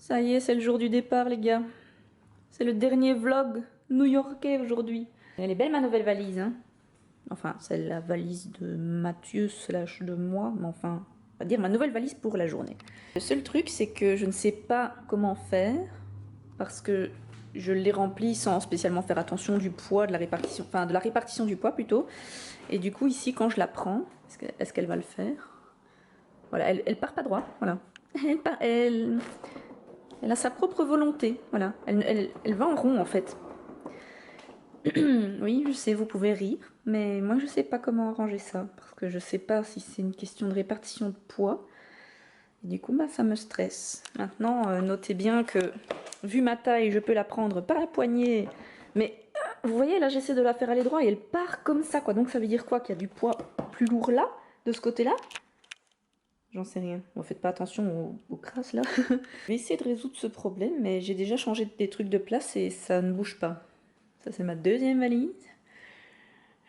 Ça y est, c'est le jour du départ, les gars. C'est le dernier vlog new-yorkais aujourd'hui. Elle est belle ma nouvelle valise, hein. Enfin, c'est la valise de Mathieu slash de moi, mais enfin, on va dire ma nouvelle valise pour la journée. Le seul truc, c'est que je ne sais pas comment faire, parce que je l'ai remplie sans spécialement faire attention du poids, de la répartition, enfin de la répartition du poids plutôt. Et du coup, ici, quand je la prends, est-ce qu'elle va le faire? Voilà, elle part pas droit, voilà. Elle a sa propre volonté, voilà. Elle va en rond en fait. Oui, je sais, vous pouvez rire, mais moi je sais pas comment arranger ça, parce que je sais pas si c'est une question de répartition de poids. Et du coup, bah, ça me stresse. Maintenant, notez bien que, vu ma taille, je peux la prendre par la poignée, mais vous voyez, là j'essaie de la faire aller droit et elle part comme ça, quoi. Donc ça veut dire quoi? Qu'il y a du poids plus lourd là, de ce côté-là? J'en sais rien. Bon, faites pas attention aux crasses là. Je vais essayer de résoudre ce problème, mais j'ai déjà changé des trucs de place et ça ne bouge pas. Ça, c'est ma deuxième valise.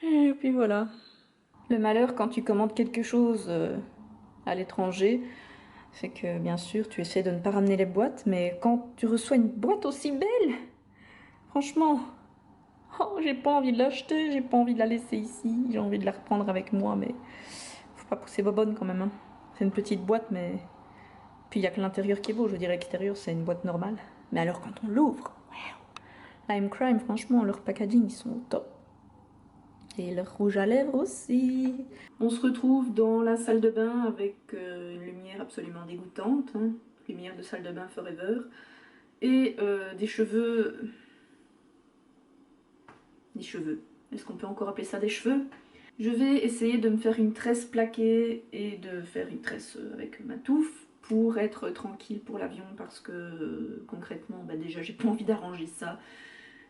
Et puis voilà. Le malheur quand tu commandes quelque chose à l'étranger, c'est que bien sûr tu essaies de ne pas ramener les boîtes, mais quand tu reçois une boîte aussi belle, franchement, oh, j'ai pas envie de l'acheter, j'ai pas envie de la laisser ici, j'ai envie de la reprendre avec moi, mais faut pas pousser bobonne quand même, hein. C'est une petite boîte, mais puis il n'y a que l'intérieur qui est beau, je dirais l'extérieur c'est une boîte normale. Mais alors quand on l'ouvre, wow. Lime Crime, franchement, leur packaging ils sont au top. Et leur rouge à lèvres aussi. On se retrouve dans la salle de bain avec une lumière absolument dégoûtante, hein. Lumière de salle de bain forever. Et des cheveux... Des cheveux. Est-ce qu'on peut encore appeler ça des cheveux? Je vais essayer de me faire une tresse plaquée et de faire une tresse avec ma touffe pour être tranquille pour l'avion parce que concrètement, bah déjà j'ai pas envie d'arranger ça.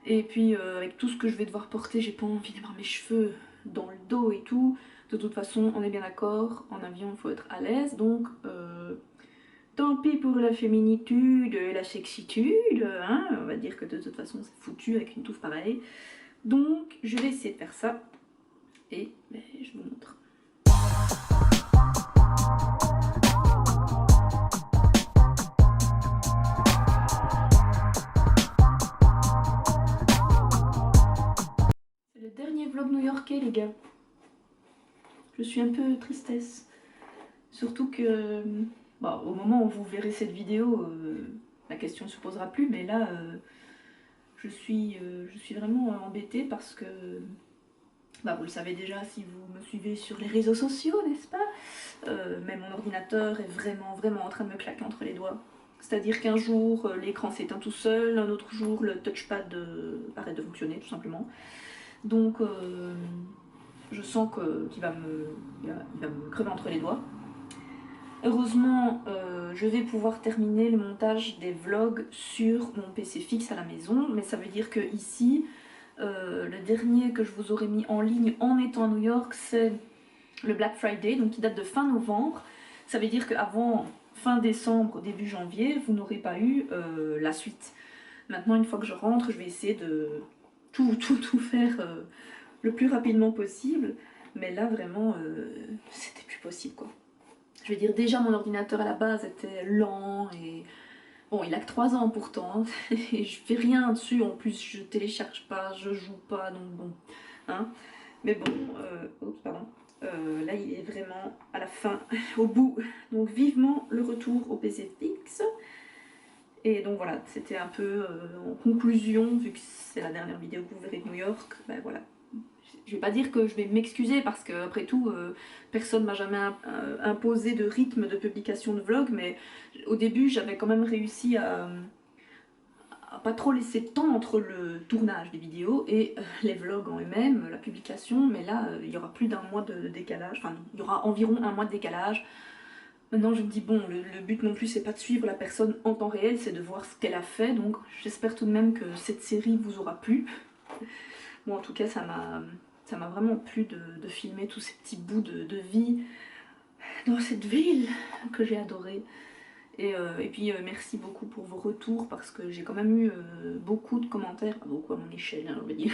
Et puis avec tout ce que je vais devoir porter, j'ai pas envie d'avoir mes cheveux dans le dos et tout. De toute façon, on est bien d'accord, en avion il faut être à l'aise, donc tant pis pour la féminitude, la sexitude, hein, on va dire que de toute façon c'est foutu avec une touffe pareille. Donc je vais essayer de faire ça et ben, je vous montre. C'est le dernier vlog new-yorkais les gars. Je suis un peu tristesse. Surtout que bon, au moment où vous verrez cette vidéo, la question ne se posera plus, mais là je suis vraiment embêtée parce que bah, vous le savez déjà si vous me suivez sur les réseaux sociaux, n'est-ce pas? Mais mon ordinateur est vraiment en train de me claquer entre les doigts. C'est-à-dire qu'un jour l'écran s'éteint tout seul, un autre jour le touchpad arrête de fonctionner tout simplement. Donc je sens qu'il va me crever entre les doigts. Heureusement, je vais pouvoir terminer le montage des vlogs sur mon PC fixe à la maison, mais ça veut dire que ici, le dernier que je vous aurais mis en ligne en étant à New York, c'est le Black Friday, donc qui date de fin novembre. Ça veut dire qu'avant fin décembre, début janvier, vous n'aurez pas eu la suite. Maintenant, une fois que je rentre, je vais essayer de tout faire le plus rapidement possible, mais là, vraiment, c'était plus possible, quoi. Je veux dire, déjà mon ordinateur à la base était lent et bon, il a que 3 ans pourtant, hein, et je fais rien dessus, en plus je télécharge pas, je joue pas, donc bon, hein. Mais bon, oups, pardon, là il est vraiment à la fin, au bout, donc vivement le retour au PC fixe. Et donc voilà, c'était un peu en conclusion, vu que c'est la dernière vidéo que vous verrez de New York, ben voilà. Je vais pas dire que je vais m'excuser parce que après tout personne m'a jamais imposé de rythme de publication de vlog, mais au début j'avais quand même réussi à pas trop laisser de temps entre le tournage des vidéos et les vlogs en eux-mêmes, la publication, mais là il y aura plus d'un mois de décalage, enfin il y aura environ un mois de décalage. Maintenant je me dis bon, le but non plus c'est pas de suivre la personne en temps réel, c'est de voir ce qu'elle a fait, donc j'espère tout de même que cette série vous aura plu. Bon en tout cas ça m'a vraiment plu de filmer tous ces petits bouts de vie dans cette ville que j'ai adorée. Et puis merci beaucoup pour vos retours parce que j'ai quand même eu beaucoup de commentaires, beaucoup à mon échelle on va dire,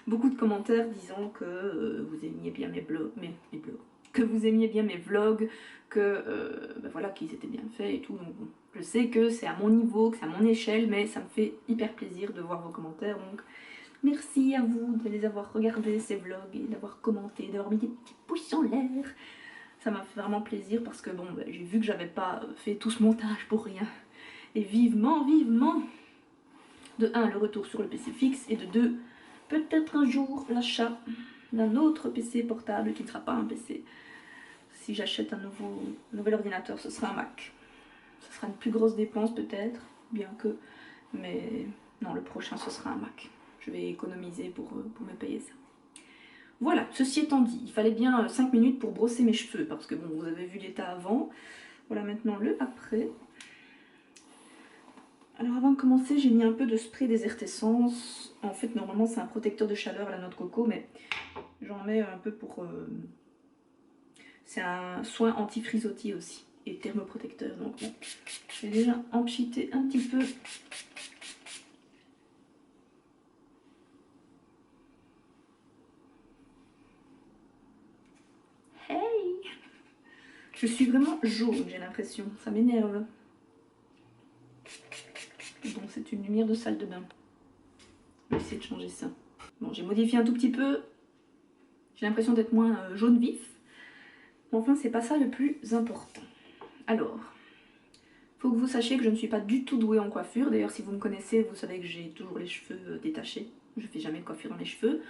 beaucoup de commentaires disant que vous aimiez bien mes blogs, que vous aimiez bien mes vlogs, que ben voilà, qu'ils étaient bien faits et tout. Donc bon, je sais que c'est à mon niveau, que c'est à mon échelle, mais ça me fait hyper plaisir de voir vos commentaires. Donc merci à vous de les avoir regardés ces vlogs et d'avoir commenté, d'avoir mis des petits pouces en l'air. Ça m'a fait vraiment plaisir parce que bon, ben, j'ai vu que j'avais pas fait tout ce montage pour rien. Et vivement, vivement, de 1 le retour sur le PC fixe et de 2 peut-être un jour l'achat d'un autre PC portable qui ne sera pas un PC. Si j'achète un nouvel ordinateur, ce sera un Mac. Ce sera une plus grosse dépense peut-être, bien que, mais non, le prochain ce sera un Mac. Je vais économiser pour me payer ça. Voilà, ceci étant dit, il fallait bien 5 minutes pour brosser mes cheveux, parce que bon, vous avez vu l'état avant. Voilà maintenant le après. Alors avant de commencer, j'ai mis un peu de spray Désertessence. En fait, normalement c'est un protecteur de chaleur à la noix de coco, mais j'en mets un peu pour... C'est un soin anti-frisottis aussi, et thermoprotecteur. Donc bon, je vais déjà en pchiter un petit peu. Hey! Je suis vraiment jaune, j'ai l'impression. Ça m'énerve. Bon, c'est une lumière de salle de bain. Je vais essayer de changer ça. Bon, j'ai modifié un tout petit peu. J'ai l'impression d'être moins jaune vif. Mais enfin, c'est pas ça le plus important. Alors, faut que vous sachiez que je ne suis pas du tout douée en coiffure. D'ailleurs, si vous me connaissez, vous savez que j'ai toujours les cheveux détachés. Je fais jamais de coiffure dans les cheveux.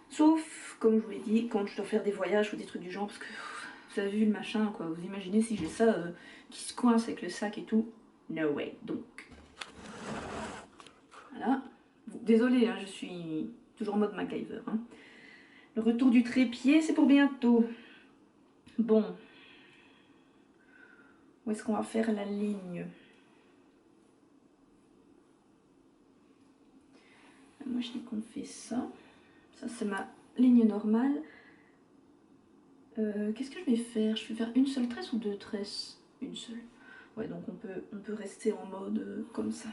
Sauf, comme je vous l'ai dit, quand je dois faire des voyages ou des trucs du genre, parce que vous avez vu le machin, quoi. Vous imaginez si j'ai ça qui se coince avec le sac et tout. No way. Donc, voilà. Désolée, hein, je suis toujours en mode MacGyver. Hein. Le retour du trépied, c'est pour bientôt. Bon. Où est-ce qu'on va faire la ligne? Moi, je dis qu'on fait ça. Ça, c'est ma ligne normale. Qu'est-ce que je vais faire? Je vais faire une seule tresse ou 2 tresses? Une seule. Ouais, donc on peut rester en mode comme ça.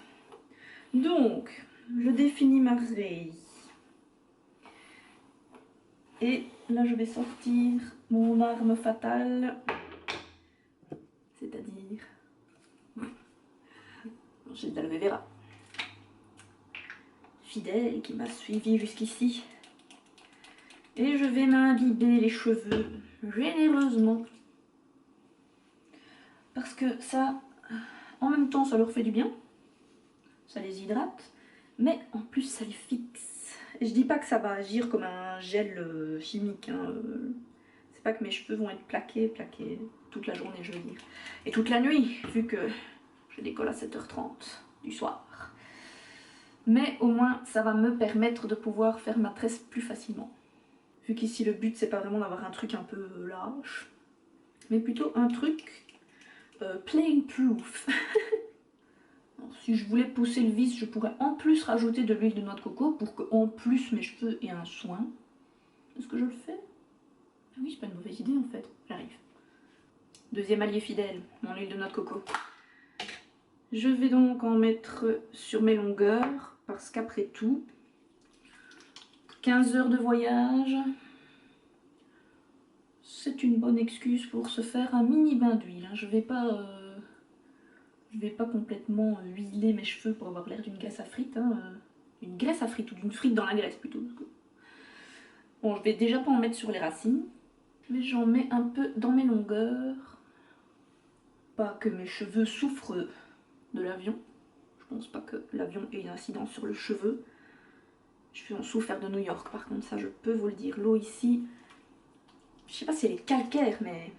Donc, je définis ma raie. Et là, je vais sortir mon arme fatale. C'est-à-dire... j'ai de l'aloe vera. Fidèle qui m'a suivi jusqu'ici. Et je vais m'imbiber les cheveux généreusement. Parce que ça, en même temps, ça leur fait du bien. Ça les hydrate. Mais en plus, ça les fixe. Et je dis pas que ça va agir comme un gel chimique. Hein. C'est pas que mes cheveux vont être plaqués toute la journée, je veux dire. Et toute la nuit, vu que je décolle à 7h30 du soir. Mais au moins, ça va me permettre de pouvoir faire ma tresse plus facilement. Vu qu'ici, le but, c'est pas vraiment d'avoir un truc un peu lâche, mais plutôt un truc plain proof. Alors, si je voulais pousser le vis, je pourrais en plus rajouter de l'huile de noix de coco pour que en plus mes cheveux aient un soin. Est-ce que je le fais? Ah oui, c'est pas une mauvaise idée en fait. J'arrive. Deuxième allié fidèle, mon huile de noix de coco. Je vais donc en mettre sur mes longueurs, parce qu'après tout, 15 heures de voyage, c'est une bonne excuse pour se faire un mini bain d'huile. Je vais pas complètement huiler mes cheveux pour avoir l'air d'une graisse à frites. Une graisse à frites, ou d'une frite dans la graisse plutôt. Bon, je vais déjà pas en mettre sur les racines, mais j'en mets un peu dans mes longueurs. Pas que mes cheveux souffrent de l'avion. Je pense pas que l'avion ait une incidence sur le cheveu. Je vais en souffrir de New York, par contre, ça je peux vous le dire. L'eau ici, je sais pas si elle est calcaire, mais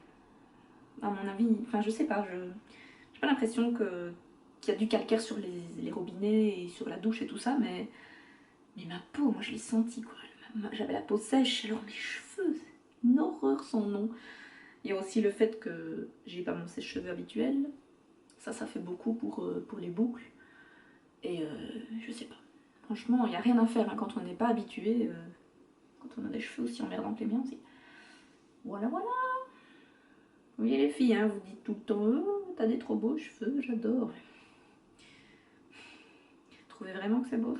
à mon avis, enfin je sais pas, j'ai pas l'impression qu'il y a du calcaire sur les robinets et sur la douche et tout ça, mais ma peau, moi je l'ai senti quoi. J'avais la peau sèche, alors mes cheveux, c'est une horreur sans nom. Il y a aussi le fait que j'ai pas mon sèche-cheveux habituel. Ça fait beaucoup pour les boucles. Et je sais pas. Franchement, il n'y a rien à faire hein, quand on n'est pas habitué. Quand on a des cheveux aussi emmerdants que les miens aussi. Voilà, voilà. Vous voyez les filles, hein, vous dites tout le temps oh, t'as des trop beaux cheveux, j'adore. Trouvez vraiment que c'est beau?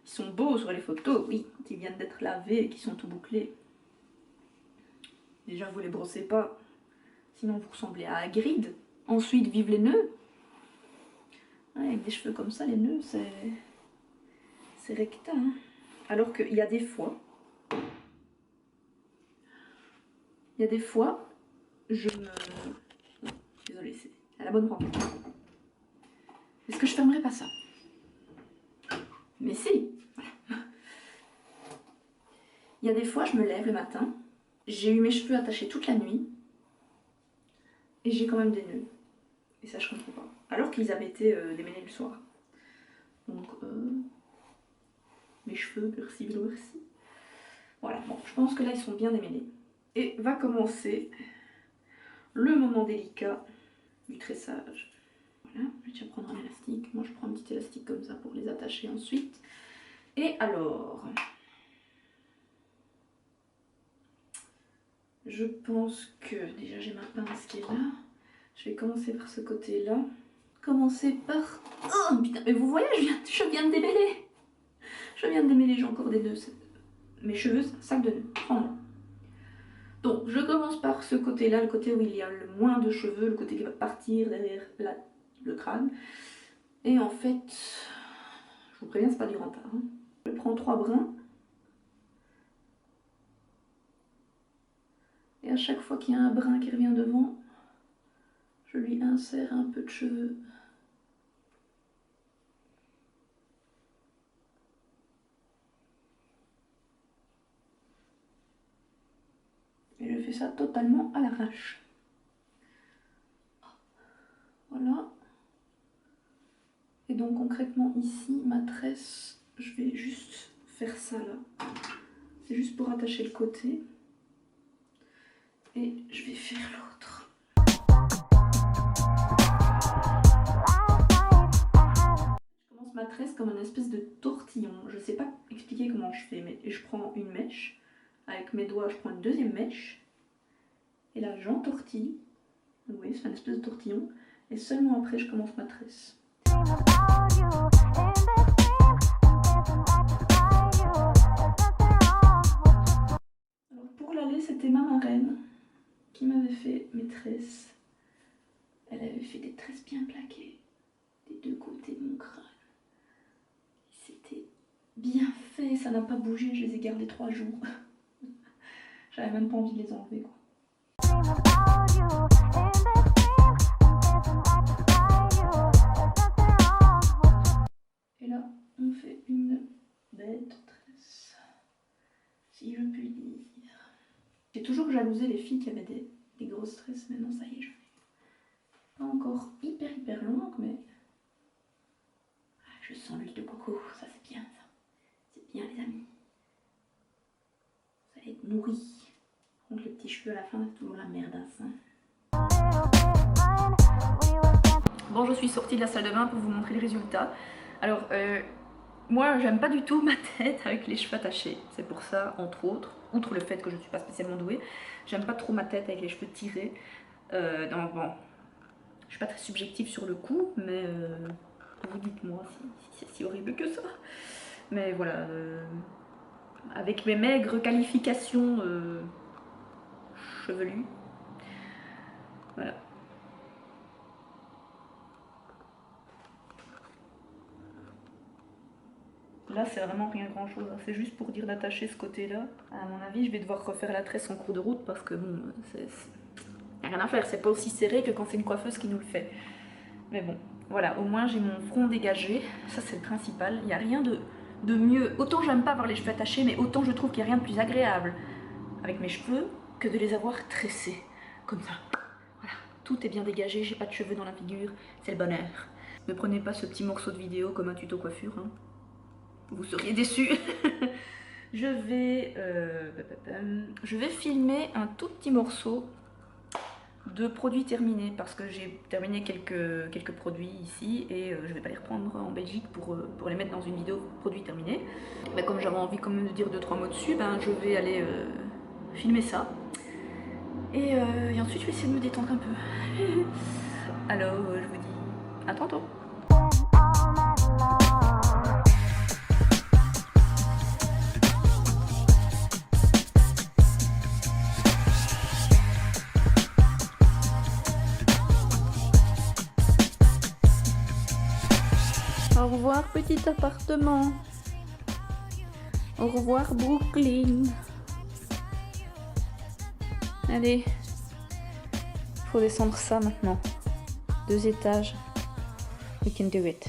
Ils sont beaux sur les photos, oui, quand ils viennent d'être lavés et qu'ils sont tout bouclés. Déjà, vous les brossez pas, sinon vous ressemblez à Hagrid. Ensuite, vive les nœuds. Ouais, avec des cheveux comme ça, les nœuds, c'est recta. Hein. Alors qu'il y a des fois, je me... Non, désolée, c'est à la bonne franquette. Est-ce que je fermerai pas ça? Mais si, voilà. Il y a des fois, je me lève le matin, j'ai eu mes cheveux attachés toute la nuit, et j'ai quand même des nœuds. Et ça, je comprends pas. Alors qu'ils avaient été démêlés le soir. Donc, mes cheveux, merci, merci. Voilà, bon, je pense que là, ils sont bien démêlés. Et va commencer le moment délicat du tressage. Voilà, je vais déjà prendre un élastique. Moi, je prends un petit élastique comme ça pour les attacher ensuite. Et alors, je pense que déjà j'ai ma pince qui est là. Je vais commencer par ce côté-là. Commencer par... Oh putain, mais vous voyez, je viens de démêler. Je viens de démêler, j'ai encore des nœuds. Mes cheveux, c'est un sac de nœuds. Prends-moi. Donc, je commence par ce côté-là, le côté où il y a le moins de cheveux, le côté qui va partir derrière le crâne. Et en fait, je vous préviens, c'est pas du grand art. Hein. Je prends 3 brins. Et à chaque fois qu'il y a un brin qui revient devant, je lui insère un peu de cheveux. Et je fais ça totalement à l'arrache. Voilà. Et donc concrètement ici, ma tresse, je vais juste faire ça là. C'est juste pour attacher le côté. Et je vais faire l'autre. Je commence ma tresse comme une espèce de tortillon. Je sais pas expliquer comment je fais, mais je prends une mèche. Avec mes doigts, je prends une deuxième mèche. Et là, j'entortille. Vous voyez, c'est une espèce de tortillon. Et seulement après, je commence ma tresse. Alors pour l'aller, c'était ma marraine qui m'avait fait mes tresses. Elle avait fait des tresses bien plaquées des deux côtés de mon crâne. C'était bien fait, ça n'a pas bougé, je les ai gardées 3 jours. J'avais même pas envie de les enlever, quoi. Et là, on fait une bête tresse, si je puis dire. J'ai toujours jalousé les filles qui avaient des grosses tresses, mais non, ça y est, j'en ai pas encore hyper longue, mais je sens l'huile de coco, ça c'est bien ça. C'est bien les amis. Vous allez être nourris. Donc les petits cheveux à la fin, c'est toujours la merdasse. Hein. Bon, je suis sortie de la salle de bain pour vous montrer les résultats. Alors, moi, j'aime pas du tout ma tête avec les cheveux attachés. C'est pour ça, entre autres, outre le fait que je ne suis pas spécialement douée, j'aime pas trop ma tête avec les cheveux tirés. Donc bon, je suis pas très subjective sur le coup, mais vous dites-moi si c'est si horrible que ça. Mais voilà, avec mes maigres qualifications chevelues, voilà. Là, c'est vraiment rien grand chose, c'est juste pour dire d'attacher ce côté-là. À mon avis, je vais devoir refaire la tresse en cours de route parce que bon, y a rien à faire, c'est pas aussi serré que quand c'est une coiffeuse qui nous le fait. Mais bon, voilà, au moins j'ai mon front dégagé, ça c'est le principal. Il n'y a rien de mieux. Autant j'aime pas avoir les cheveux attachés, mais autant je trouve qu'il n'y a rien de plus agréable avec mes cheveux que de les avoir tressés, comme ça. Voilà, tout est bien dégagé, j'ai pas de cheveux dans la figure, c'est le bonheur. Ne prenez pas ce petit morceau de vidéo comme un tuto coiffure, hein. Vous seriez déçus. Je vais filmer un tout petit morceau de produits terminés parce que j'ai terminé quelques produits ici et je vais pas les reprendre en Belgique pour les mettre dans une vidéo produits terminés. Bah, comme j'avais envie quand même de dire 2-3 mots dessus, ben, je vais aller filmer ça et ensuite je vais essayer de me détendre un peu. Alors je vous dis à tantôt. Au revoir petit appartement. Au revoir Brooklyn. Allez, faut descendre ça maintenant. 2 étages. We can do it.